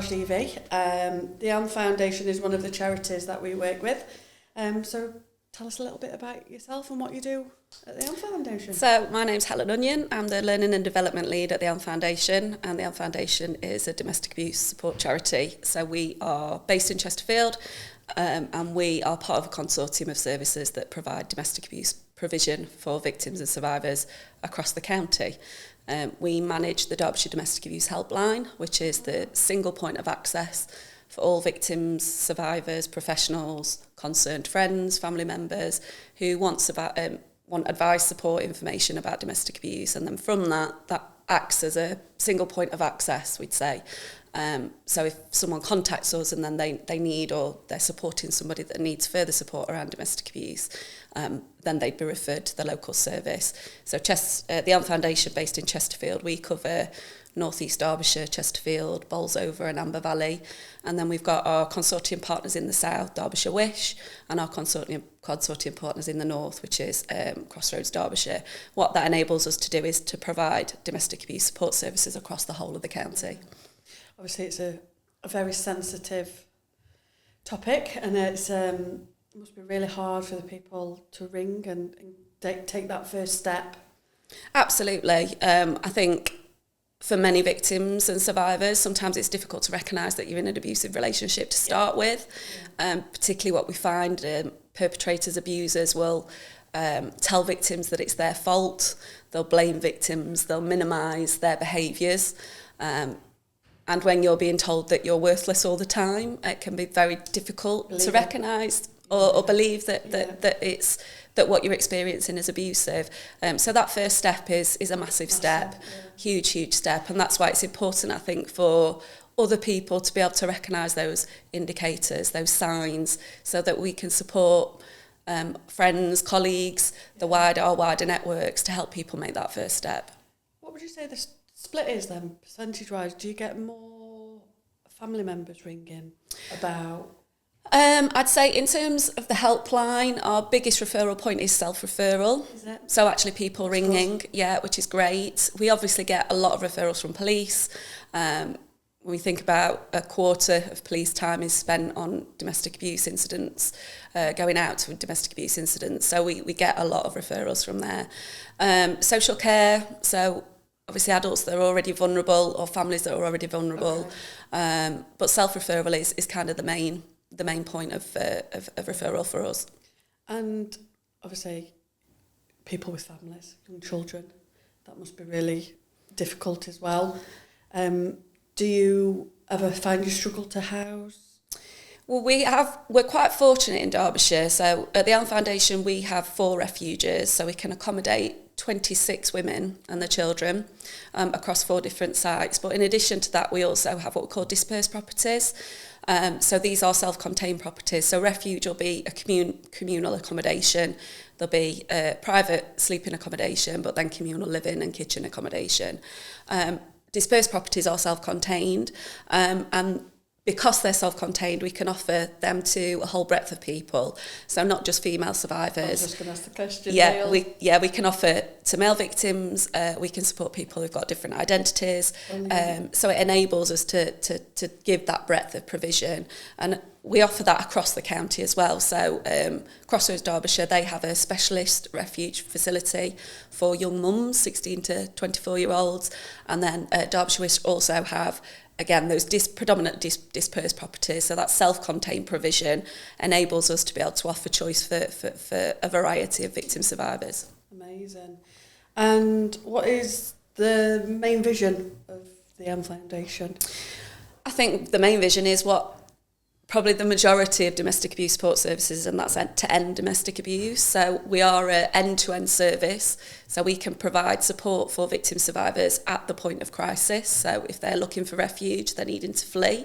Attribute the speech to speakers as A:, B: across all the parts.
A: ChargedEV. The Elm Foundation is one of the charities that we work with. So tell us a little bit about yourself and what you do at the Elm Foundation.
B: So my name's Helen. I'm the Learning and Development Lead at the Elm Foundation, and the Elm Foundation is a domestic abuse support charity. So we are based in Chesterfield, and we are part of a consortium of services that provide domestic abuse provision for victims and survivors across the county. We manage the Derbyshire Domestic Abuse Helpline, which is the single point of access for all victims, survivors, professionals, concerned friends, family members who want advice, support, information about domestic abuse. And then from that acts as a single point of access, we'd say. So if someone contacts us and then they need, or they're supporting somebody that needs further support around domestic abuse, then they'd be referred to the local service. So the Elm Foundation, based in Chesterfield, we cover North East Derbyshire, Chesterfield, Bolsover and Amber Valley. And then we've got our consortium partners in the south, Derbyshire Wish, and our consortium partners in the north, which is Crossroads Derbyshire. What that enables us to do is to provide domestic abuse support services across the whole of the county.
A: Obviously, it's a very sensitive topic, and it must be really hard for the people to ring and take that first step. Absolutely.
B: I think for many victims and survivors, sometimes it's difficult to recognise that you're in an abusive relationship to start with. Particularly what we find, perpetrators, abusers will tell victims that it's their fault. They'll blame victims. They'll minimise their behaviours. And when you're being told that you're worthless all the time, it can be very difficult to recognise or believe that what you're experiencing is abusive. So that first step is a massive step, huge step. And that's why it's important, I think, for other people to be able to recognise those indicators, those signs, so that we can support friends, colleagues, our wider networks to help people make that first step.
A: What would you say the split is then, percentage-wise? Do you get more family members ringing about?
B: I'd say in terms of the helpline, our biggest referral point is self-referral.
A: Is it?
B: So actually people ringing, which is great. We obviously get a lot of referrals from police. When we think about a quarter of police time is spent on domestic abuse incidents, going out to domestic abuse incidents. So we get a lot of referrals from there. Social care, so obviously adults that are already vulnerable or families that are already vulnerable. Okay. But self-referral is kind of the main point of referral for us.
A: And obviously people with families, young children, that must be really difficult as well. Do you ever find you struggle to house?
B: Well, we're quite fortunate in Derbyshire. So at the Elm Foundation, we have 4 refuges, so we can accommodate 26 women and their children across 4 different sites. But in addition to that, we also have what we call dispersed properties. So these are self-contained properties. So refuge will be a communal accommodation. There'll be private sleeping accommodation, but then communal living and kitchen accommodation. Dispersed properties are self-contained, and because they're self-contained, we can offer them to a whole breadth of people. So not just female survivors.
A: I was just going to ask the question.
B: We can offer to male victims. We can support people who've got different identities. So it enables us to give that breadth of provision. And we offer that across the county as well. So Crossroads Derbyshire, they have a specialist refuge facility for young mums, 16 to 24-year-olds. And then Derbyshire Wish also have, again, those predominant dispersed properties. So that self-contained provision enables us to be able to offer choice for a variety of victim survivors.
A: Amazing. And what is the main vision of the Elm Foundation?
B: I think the main vision is what probably the majority of domestic abuse support services, and that's to end domestic abuse. So we are an end-to-end service, so we can provide support for victim survivors at the point of crisis. So if they're looking for refuge, they're needing to flee,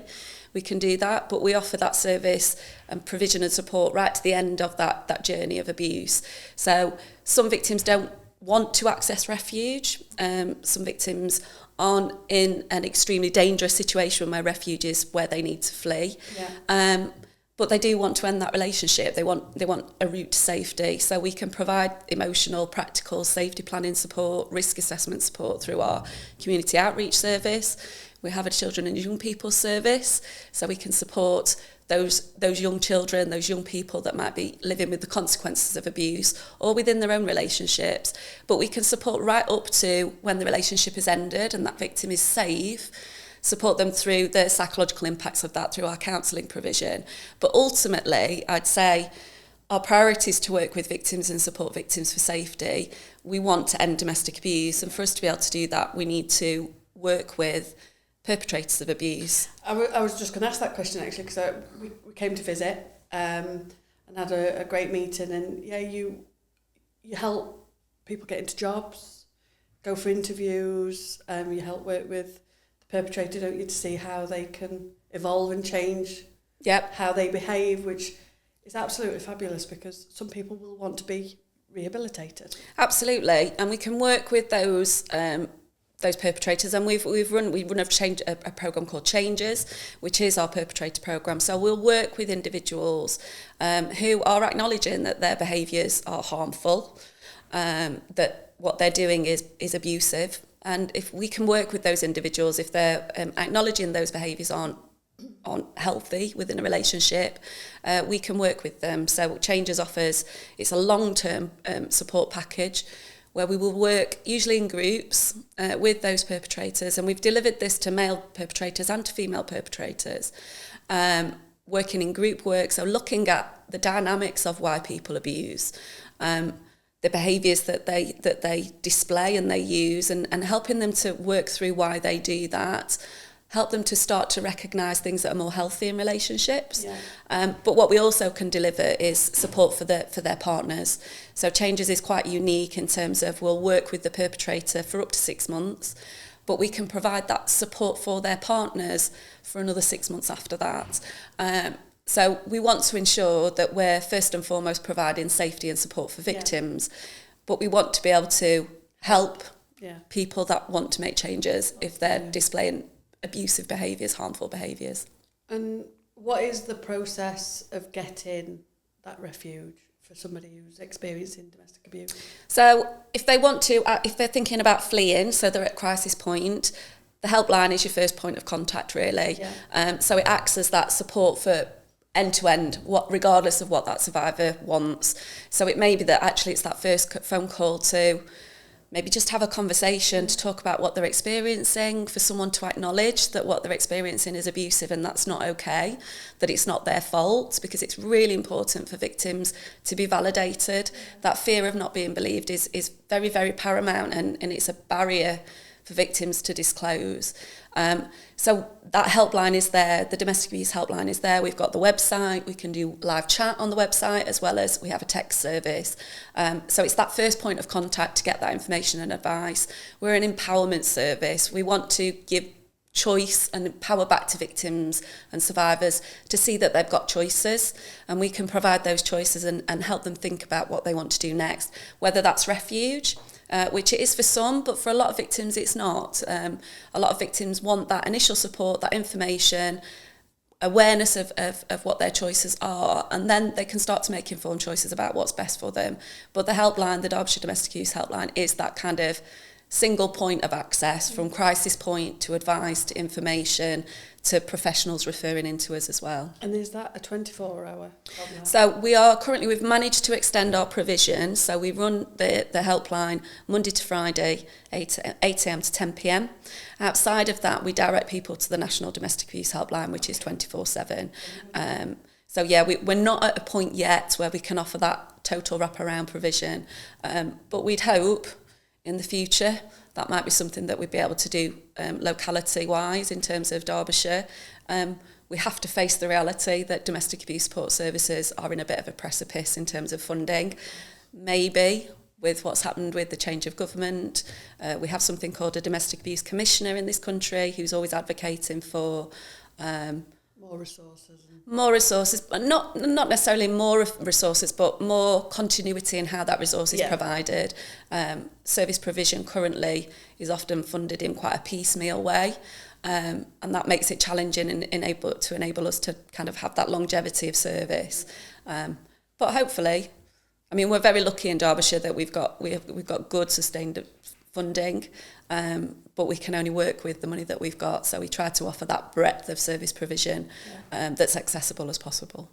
B: we can do that. But we offer that service and provision and support right to the end of that journey of abuse. So some victims don't want to access refuge. Some victims aren't in an extremely dangerous situation where refuge is where they need to flee. But they do want to end that relationship. They want a route to safety. So we can provide emotional, practical, safety planning support, risk assessment support through our community outreach service. We have a children and young people service, so we can support those young children, those young people that might be living with the consequences of abuse or within their own relationships. But we can support right up to when the relationship is ended and that victim is safe, support them through the psychological impacts of that through our counselling provision. But ultimately, I'd say our priority is to work with victims and support victims for safety. We want to end domestic abuse, and for us to be able to do that, we need to work with perpetrators of abuse.
A: I was just going to ask that question actually, because we came to visit and had a great meeting, and yeah, you help people get into jobs, go for interviews, you help work with the perpetrator, don't you, to see how they can evolve and change how they behave, which is absolutely fabulous, because some people will want to be rehabilitated.
B: Absolutely, and we can work with those perpetrators, and we run a program called Changes, which is our perpetrator program. So we'll work with individuals who are acknowledging that their behaviours are harmful, that what they're doing is abusive, and if we can work with those individuals, if they're acknowledging those behaviours aren't healthy within a relationship, we can work with them. So Changes offers, it's a long-term support package where we will work usually in groups with those perpetrators, and we've delivered this to male perpetrators and to female perpetrators, working in group work, so looking at the dynamics of why people abuse, the behaviours that they display and they use, and helping them to work through why they do that, help them to start to recognise things that are more healthy in relationships. Yeah. But what we also can deliver is support for their partners. So Changes is quite unique in terms of we'll work with the perpetrator for up to 6 months, but we can provide that support for their partners for another 6 months after that. So we want to ensure that we're first and foremost providing safety and support for victims, but we want to be able to help people that want to make changes if they're displaying abusive behaviours, harmful behaviours. And
A: what is the process of getting that refuge for somebody who's experiencing domestic abuse?
B: So if they want to, if they're thinking about fleeing, so they're at crisis point, the helpline is your first point of contact, really. Yeah. So it acts as that support for end-to-end, regardless of what that survivor wants. So it may be that actually it's that first phone call to maybe just have a conversation to talk about what they're experiencing, for someone to acknowledge that what they're experiencing is abusive and that's not okay, that it's not their fault, because it's really important for victims to be validated. That fear of not being believed is very, very paramount, and it's a barrier for victims to disclose. So that helpline is there, the domestic abuse helpline is there. We've got the website, we can do live chat on the website, as well as we have a text service. So it's that first point of contact to get that information and advice. We're an empowerment service. We want to give choice and power back to victims and survivors to see that they've got choices, and we can provide those choices and help them think about what they want to do next, whether that's refuge, which it is for some, but for a lot of victims it's not. A lot of victims want that initial support, that information, awareness of what their choices are, and then they can start to make informed choices about what's best for them. But the helpline, the Derbyshire Domestic Abuse Helpline, is that kind of single point of access from crisis point to advice to information to professionals referring into us as well.
A: And is that a 24-hour helpline?
B: So we've managed to extend our provision. So we run the helpline Monday to Friday, 8 a.m. to 10 p.m. Outside of that, we direct people to the National Domestic Abuse Helpline, which is 24/7. So yeah, we're not at a point yet where we can offer that total wraparound provision, but we'd hope in the future that might be something that we'd be able to do locality-wise in terms of Derbyshire. We have to face the reality that domestic abuse support services are in a bit of a precipice in terms of funding. Maybe with what's happened with the change of government, we have something called a domestic abuse commissioner in this country who's always advocating for
A: more resources,
B: but not necessarily more resources, but more continuity in how that resource is provided. Service provision currently is often funded in quite a piecemeal way, and that makes it challenging and enable us to kind of have that longevity of service. But hopefully, I mean, we're very lucky in Derbyshire that we've got good sustained funding, but but we can only work with the money that we've got. So we try to offer that breadth of service provision that's accessible as possible.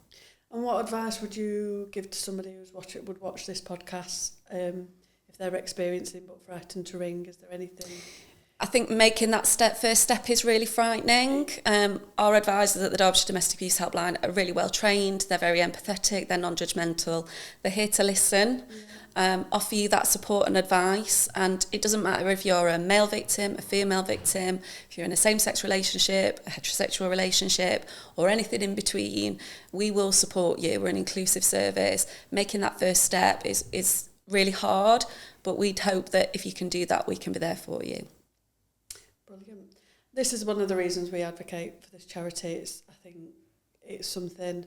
A: And what advice would you give to somebody who's would watch this podcast if they're experiencing but frightened to ring? Is there anything?
B: I think making that first step is really frightening. Our advisors at the Derbyshire Domestic Abuse Helpline are really well trained. They're very empathetic. They're non-judgmental. They're here to listen, offer you that support and advice. And it doesn't matter if you're a male victim, a female victim, if you're in a same-sex relationship, a heterosexual relationship, or anything in between. We will support you. We're an inclusive service. Making that first step is really hard, but we'd hope that if you can do that, we can be there for you.
A: Brilliant. This is one of the reasons we advocate for this charity. I think it's something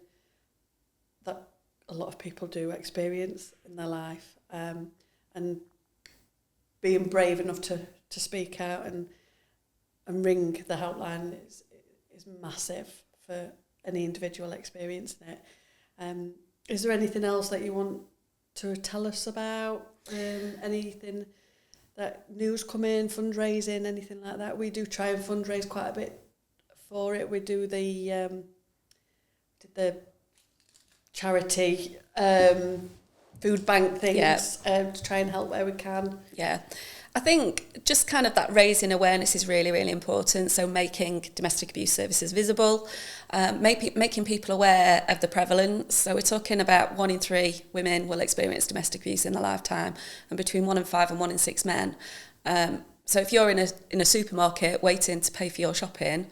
A: that a lot of people do experience in their life, and being brave enough to speak out and ring the helpline is massive for any individual experiencing it. Is there anything else that you want to tell us about? Anything that news come in, fundraising, anything like that? We do try and fundraise quite a bit for it. We do the charity food bank things to try and help where we can. Yeah.
B: I think just kind of that raising awareness is really, really important. So making domestic abuse services visible, making people aware of the prevalence. So we're talking about 1 in 3 women will experience domestic abuse in their lifetime, and between 1 in 5 and 1 in 6 men. So if you're in a supermarket waiting to pay for your shopping,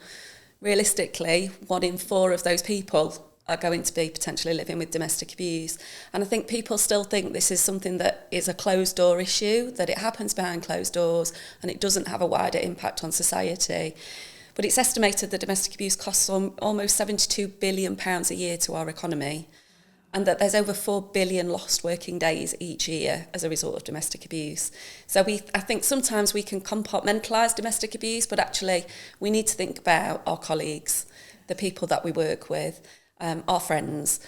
B: realistically, 1 in 4 of those people are going to be potentially living with domestic abuse. And I think people still think this is something that is a closed door issue, that it happens behind closed doors and it doesn't have a wider impact on society. But it's estimated that domestic abuse costs almost £72 billion a year to our economy, and that there's over 4 billion lost working days each year as a result of domestic abuse. So I think sometimes we can compartmentalise domestic abuse, but actually we need to think about our colleagues, the people that we work with, our friends.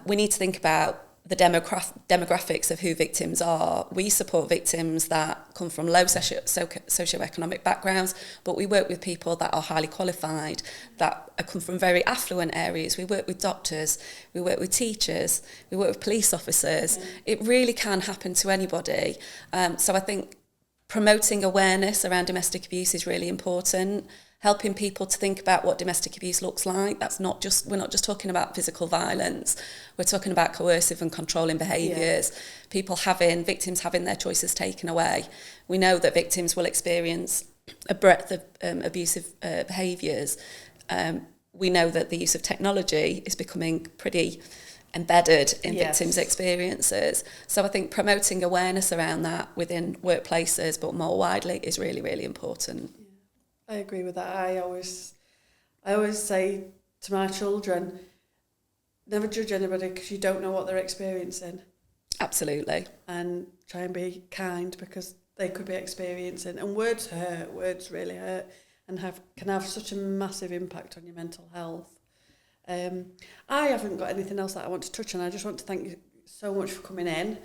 B: We need to think about the demographics of who victims are. We support victims that come from low socioeconomic backgrounds, but we work with people that are highly qualified, that come from very affluent areas. We work with doctors, we work with teachers, we work with police officers. It really can happen to anybody. So I think promoting awareness around domestic abuse is really important. Helping people to think about what domestic abuse looks like. We're not just talking about physical violence. We're talking about coercive and controlling behaviours. Victims having their choices taken away. We know that victims will experience a breadth of abusive behaviours. We know that the use of technology is becoming pretty embedded in victims' experiences. So I think promoting awareness around that within workplaces, but more widely, is really, really important.
A: I agree with that. I always say to my children, never judge anybody because you don't know what they're experiencing.
B: Absolutely.
A: And try and be kind because they could be experiencing. And words hurt. Words really hurt and can have such a massive impact on your mental health. I haven't got anything else that I want to touch on. I just want to thank you so much for coming in.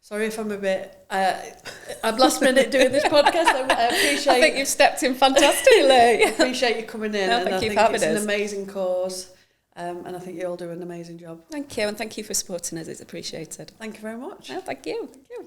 A: Sorry if I'm a bit... I'm last minute doing this podcast. I appreciate...
B: I think you've stepped in fantastically.
A: I appreciate you coming in.
B: No, thank you for having us.
A: It's an amazing cause, and I think you all do an amazing job.
B: Thank you, and thank you for supporting us. It's appreciated.
A: Thank you very much.
B: No, thank you. Thank you.